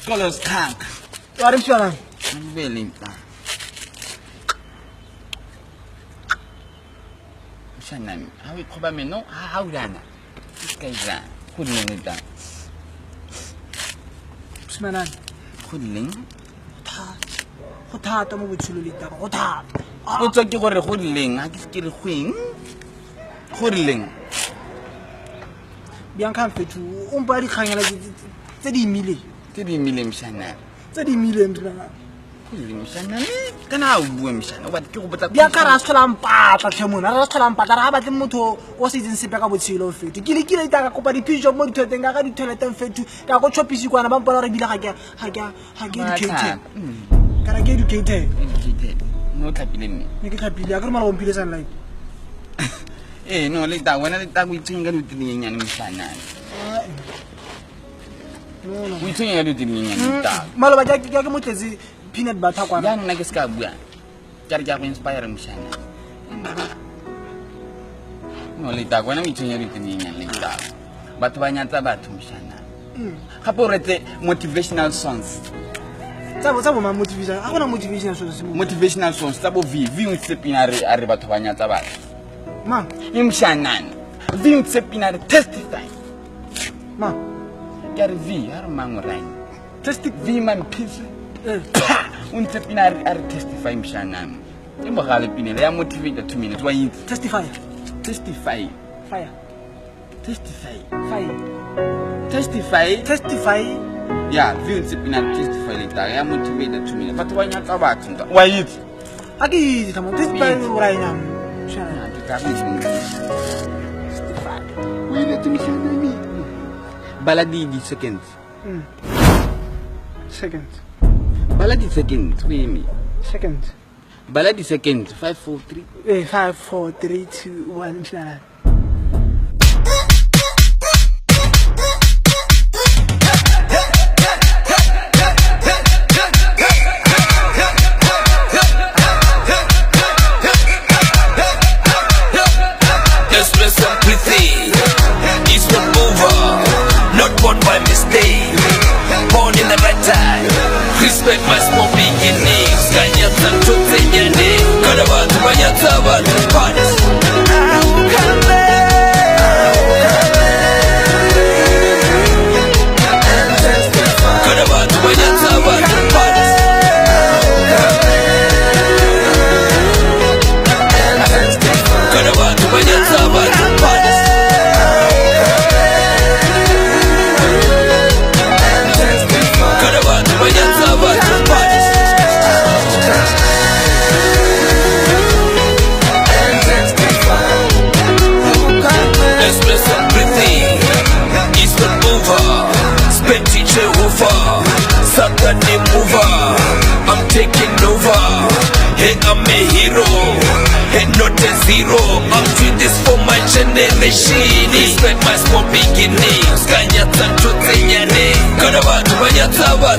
Scholars tank. What is your name? Really. Shannon, how we probably know how done. This guy's that. Couldn't it done. Smanan. Couldn't. Hota mo butsululita. Hota. What's a good hoodling? I just get a queen. Hoodling. Bianca fetu. Umpari khangela tse di mile. 30 million Shannon. 30 million. Hoodling Shannon. Can I win Shannon? What you but Bianca rastola mpatla tlhemona rastola mpatla ra batle motho o se ding sepe ka botshelo fetu. Ke le ita ka kopa dipijo mo dithoeteng ka di toileteng fetu. Ka go chopisi kwana ba mpona re bila ga ke educated. Kana ke educated. No tapileng. Ne ke tlhapile a ke re mala bompile san like. No, le ta wena le ta go itsenga le tinyanyane mosana. No. We tsenga le tinyanyane ta. Malo ba ke motletse peanut butter kwana. Ya nna ke ska bua. Ke go inspire mosana. No, le ta wena o itsenga le tinyanyane le ta. Batho ba nyatsa batho mosana. Gape o retse motivational songs. Tsabo ma motivation. A gona motivation songs. Motivational songs tsabo V o tsepina re batho ba nyatsa batho. Ma, Imshanan. V o tsepina re testify. Ma, ke re V a re mang right. testify. V man peace. Unte pina are testify mshanan. Imbo gale pina le ya motivate 2 minutes wa it Testify. Fire. Testify. Yeah, V unte pina testify le ta ya motivate 2 minutes. Batho ba nyatsa batho nta. Wa it. Aki tamo testify right now. Shana. Testify. We let me shanani. Baladi di seconds. Seconds. Baladi seconds. We me. Seconds. Baladi seconds. 5 4 3. 5 4 3 2 1 shana. Respect my small beginnings. Kanyata tutenyane. Kada watu banyata watu panis. Kada watu banyata watu panis. Kada watu banyata watu panis. I'm taking over. Hey, I'm a hero. Hey, not a zero. I'm doing this for my generation. Respect my small beginnings. Kanyata tutenyane. Kada watu banyata watu.